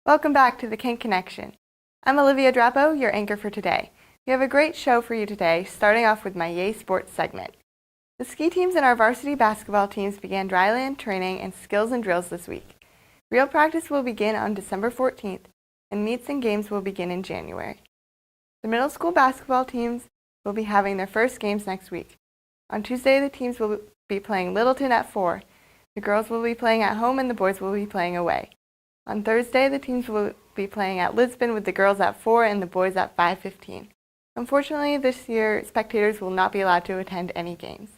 Welcome back to the Kanc Connection. I'm Olivia Drapo, your anchor for today. We have a great show for you today, starting off with my Yay Sports segment. The ski teams and our varsity basketball teams began dryland training and skills and drills this week. Real practice will begin on December 14th, and meets and games will begin in January. The middle school basketball teams will be having their first games next week. On Tuesday, the teams will be playing Littleton at 4. The girls will be playing at home and the boys will be playing away. On Thursday, the teams will be playing at Lisbon with the girls at 4 and the boys at 5:15. Unfortunately, this year, spectators will not be allowed to attend any games.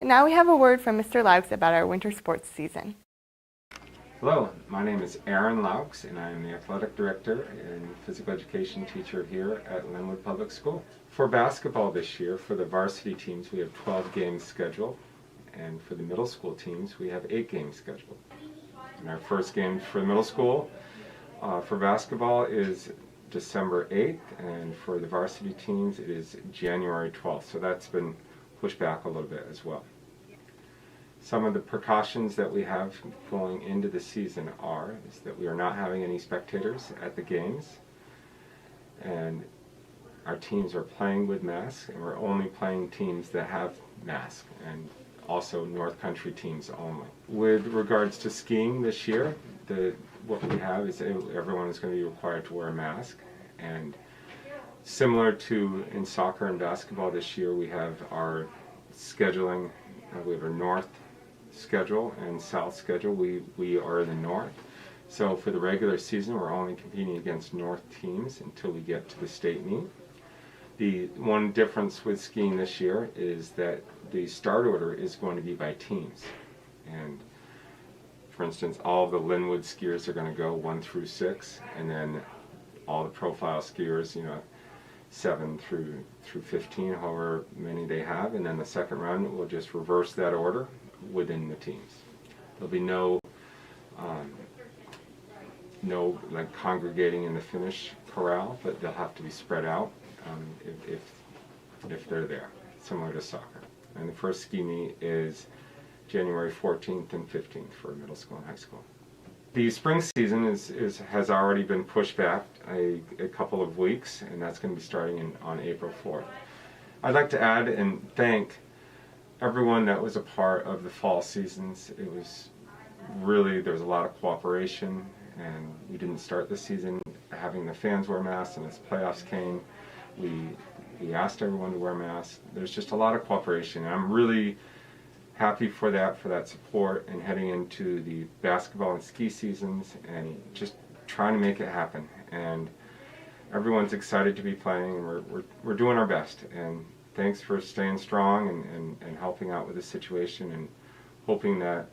And now we have a word from Mr. Laux about our winter sports season. Hello, my name is Aaron Laux, and I am the athletic director and physical education teacher here at Lin-Wood Public School. For basketball this year, for the varsity teams, we have 12 games scheduled, and for the middle school teams, we have 8 games scheduled. And our first game for the middle school for basketball is December 8th, and for the varsity teams it is January 12th, so that's been pushed back a little bit as well. Some of the precautions that we have going into the season is that we are not having any spectators at the games, and our teams are playing with masks, and we're only playing teams that have masks, and also North Country teams only. With regards to skiing this year, what we have is everyone is going to be required to wear a mask, and similar to in soccer and basketball this year, we have our scheduling. We have a north schedule and south schedule. We are in the north, so for the regular season we're only competing against north teams until we get to the state meet. The one difference with skiing this year is that the start order is going to be by teams, and for instance, all of the Lin-Wood skiers are going to go 1 through 6, and then all the profile skiers, 7 through 15, however many they have, and then the second run will just reverse that order within the teams. There'll be no like congregating in the finish corral, but they'll have to be spread out if they're there, similar to soccer. And the first ski meet is January 14th and 15th for middle school and high school. The spring season has already been pushed back a couple of weeks, and that's going to be starting on April 4th. I'd like to add and thank everyone that was a part of the fall seasons. It was really, there was a lot of cooperation, and we didn't start the season having the fans wear masks, and as playoffs came, we asked everyone to wear masks. There's just a lot of cooperation, and I'm really happy for that support, and heading into the basketball and ski seasons and just trying to make it happen. And everyone's excited to be playing, and we're doing our best. And thanks for staying strong and helping out with the situation, and hoping that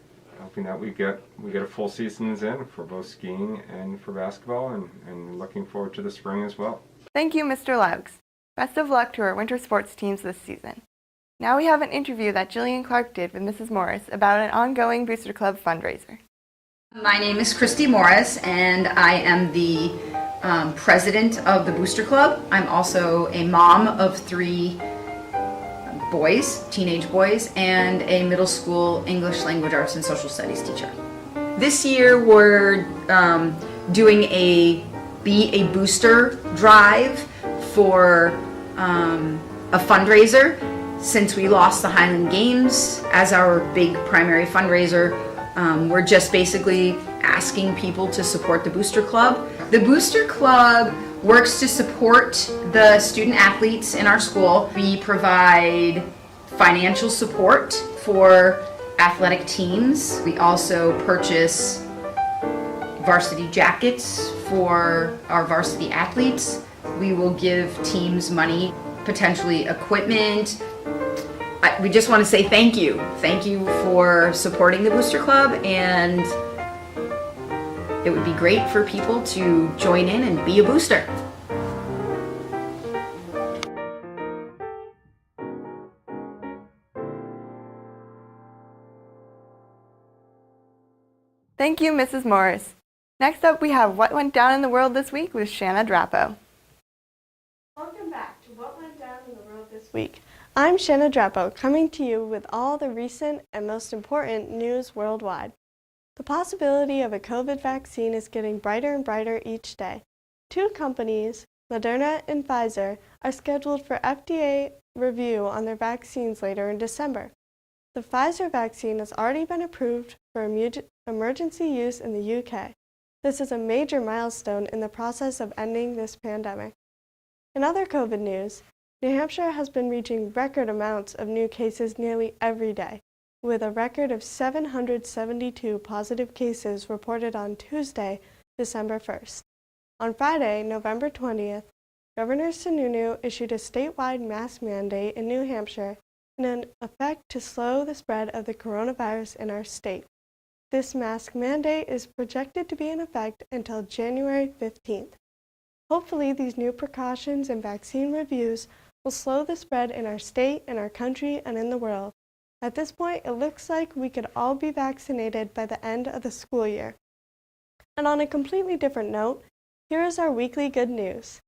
we get a full seasons in for both skiing and for basketball, and looking forward to the spring as well. Thank you, Mr. Laux. Best of luck to our winter sports teams this season. Now we have an interview that Jillian Clark did with Mrs. Morris about an ongoing Booster Club fundraiser. My name is Christy Morris, and I am the president of the Booster Club. I'm also a mom of 3 boys, teenage boys, and a middle school English language arts and social studies teacher. This year we're doing a Be a Booster drive for a fundraiser. Since we lost the Highland Games as our big primary fundraiser, we're just basically asking people to support the Booster Club. The Booster Club works to support the student athletes in our school. We provide financial support for athletic teams. We also purchase varsity jackets for our varsity athletes. We will give teams money, potentially equipment. We just want to say thank you. Thank you for supporting the Booster Club, and it would be great for people to join in and be a booster. Thank you, Mrs. Morris. Next up, we have What Went Down in the World This Week with Shanna Drapo. Welcome back to What Went Down in the World This Week. I'm Shanna Drapo, coming to you with all the recent and most important news worldwide. The possibility of a COVID vaccine is getting brighter and brighter each day. Two companies, Moderna and Pfizer, are scheduled for FDA review on their vaccines later in December. The Pfizer vaccine has already been approved for emergency use in the UK. This is a major milestone in the process of ending this pandemic. In other COVID news, New Hampshire has been reaching record amounts of new cases nearly every day, with a record of 772 positive cases reported on Tuesday, December 1st. On Friday, November 20th, Governor Sununu issued a statewide mask mandate in New Hampshire in an effect to slow the spread of the coronavirus in our state. This mask mandate is projected to be in effect until January 15th. Hopefully, these new precautions and vaccine reviews will slow the spread in our state, in our country, and in the world. At this point, it looks like we could all be vaccinated by the end of the school year. And on a completely different note, here is our weekly good news.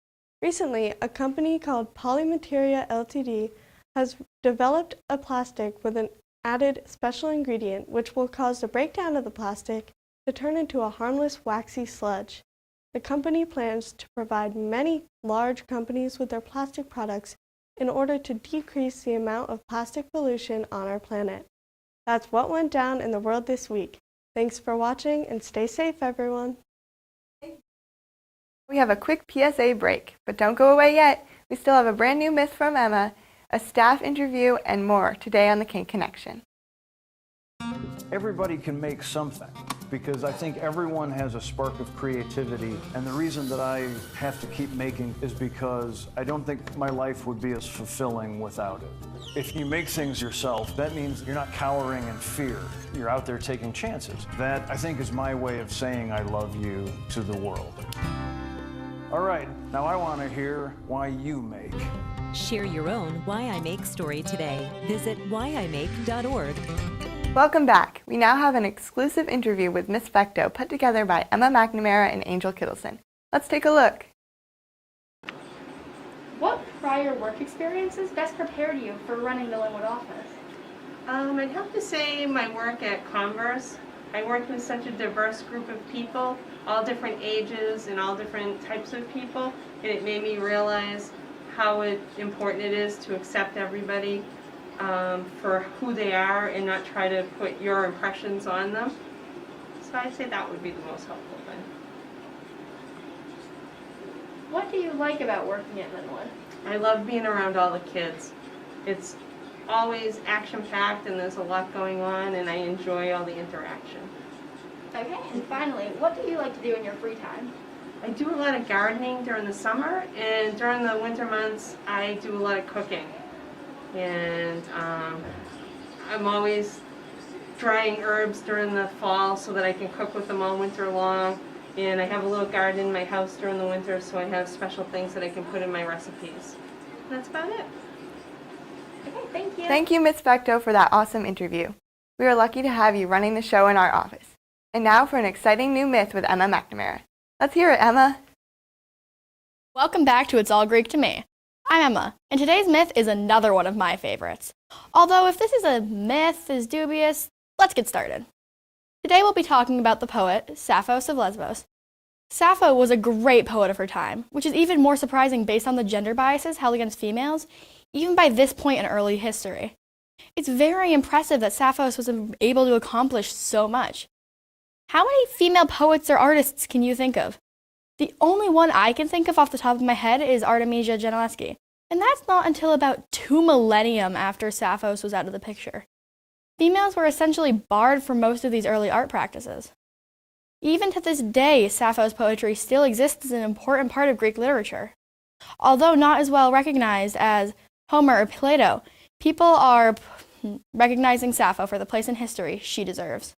Recently, a company called Polymateria Ltd. has developed a plastic with an added special ingredient which will cause the breakdown of the plastic to turn into a harmless waxy sludge. The company plans to provide many large companies with their plastic products in order to decrease the amount of plastic pollution on our planet. That's what went down in the world this week. Thanks for watching and stay safe, everyone. We have a quick PSA break, but don't go away yet. We still have a brand new myth from Emma, a staff interview, and more today on the Kanc Connection. Everybody can make something because I think everyone has a spark of creativity, and the reason that I have to keep making is because I don't think my life would be as fulfilling without it. If you make things yourself, that means you're not cowering in fear. You're out there taking chances. That, I think, is my way of saying I love you to the world. All right, now I want to hear why you make. Share your own Why I Make story today. Visit whyimake.org. Welcome back. We now have an exclusive interview with Miss Fecto put together by Emma McNamara and Angel Kittleson. Let's take a look. What prior work experiences best prepared you for running the Lin-Wood office? I'd have to say my work at Converse. I worked with such a diverse group of people, all different ages and all different types of people, and it made me realize how important it is to accept everybody for who they are and not try to put your impressions on them. So I'd say that would be the most helpful thing. What do you like about working at Lin-Wood? I love being around all the kids. It's always action-packed and there's a lot going on, and I enjoy all the interaction. Okay, and finally, what do you like to do in your free time? I do a lot of gardening during the summer, and during the winter months I do a lot of cooking. And I'm always drying herbs during the fall so that I can cook with them all winter long. And I have a little garden in my house during the winter, so I have special things that I can put in my recipes. And that's about it. Okay, thank you. Thank you, Miss Fecto, for that awesome interview. We are lucky to have you running the show in our office. And now for an exciting new myth with Emma McNamara. Let's hear it, Emma. Welcome back to It's All Greek to Me. I'm Emma, and today's myth is another one of my favorites. Although if this is a myth is dubious, let's get started. Today we'll be talking about the poet Sappho of Lesbos. Sappho was a great poet of her time, which is even more surprising based on the gender biases held against females, even by this point in early history. It's very impressive that Sappho was able to accomplish so much. How many female poets or artists can you think of? The only one I can think of off the top of my head is Artemisia Gentileschi, and that's not until about 2 millennia after Sappho was out of the picture. Females were essentially barred from most of these early art practices. Even to this day, Sappho's poetry still exists as an important part of Greek literature. Although not as well recognized as Homer or Plato, people are recognizing Sappho for the place in history she deserves.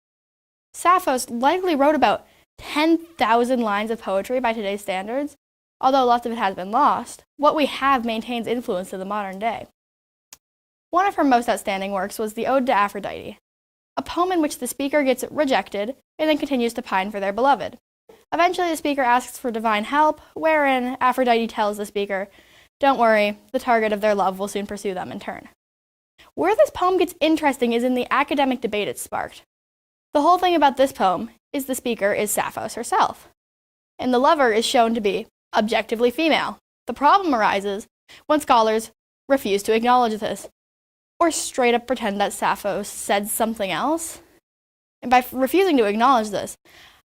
Sappho likely wrote about 10,000 lines of poetry by today's standards. Although lots of it has been lost, what we have maintains influence to the modern day. One of her most outstanding works was the Ode to Aphrodite, a poem in which the speaker gets rejected and then continues to pine for their beloved. Eventually, the speaker asks for divine help, wherein Aphrodite tells the speaker, "Don't worry, the target of their love will soon pursue them in turn." Where this poem gets interesting is in the academic debate it sparked. The whole thing about this poem is the speaker is Sappho herself, and the lover is shown to be objectively female. The problem arises when scholars refuse to acknowledge this, or straight up pretend that Sappho said something else. And by refusing to acknowledge this,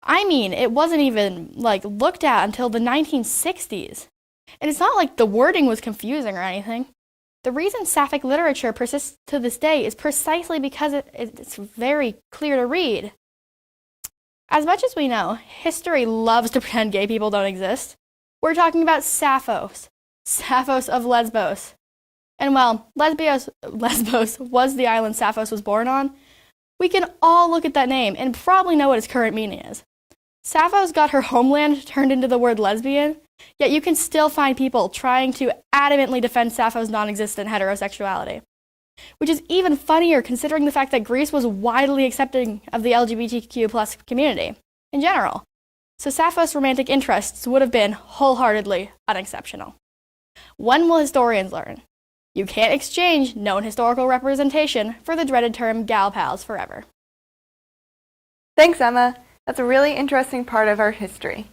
I mean it wasn't even looked at until the 1960s. And it's not like the wording was confusing or anything. The reason Sapphic literature persists to this day is precisely because it's very clear to read. As much as we know, history loves to pretend gay people don't exist. We're talking about Sapphos of Lesbos. And while Lesbos was the island Sapphos was born on, we can all look at that name and probably know what its current meaning is. Sappho's got her homeland turned into the word lesbian, yet you can still find people trying to adamantly defend Sappho's non-existent heterosexuality. Which is even funnier considering the fact that Greece was widely accepting of the LGBTQ+ community in general. So Sappho's romantic interests would have been wholeheartedly unexceptional. When will historians learn? You can't exchange known historical representation for the dreaded term gal pals forever. Thanks, Emma. That's a really interesting part of our history.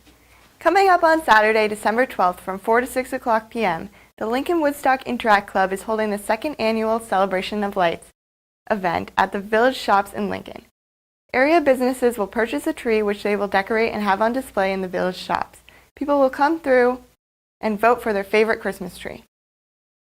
Coming up on Saturday, December 12th from 4 to 6 o'clock p.m., the Lincoln Woodstock Interact Club is holding the second annual Celebration of Lights event at the Village Shops in Lincoln. Area businesses will purchase a tree which they will decorate and have on display in the Village Shops. People will come through and vote for their favorite Christmas tree.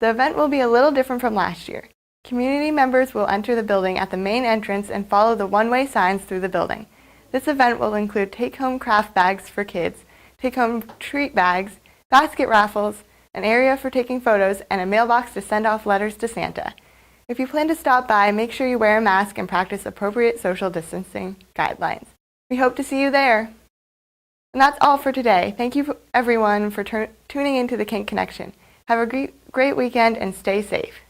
The event will be a little different from last year. Community members will enter the building at the main entrance and follow the one-way signs through the building. This event will include take-home craft bags for kids, take-home treat bags, basket raffles, an area for taking photos, and a mailbox to send off letters to Santa. If you plan to stop by, make sure you wear a mask and practice appropriate social distancing guidelines. We hope to see you there. And that's all for today. Thank you everyone for tuning into the Kanc Connection. Have a great weekend and stay safe.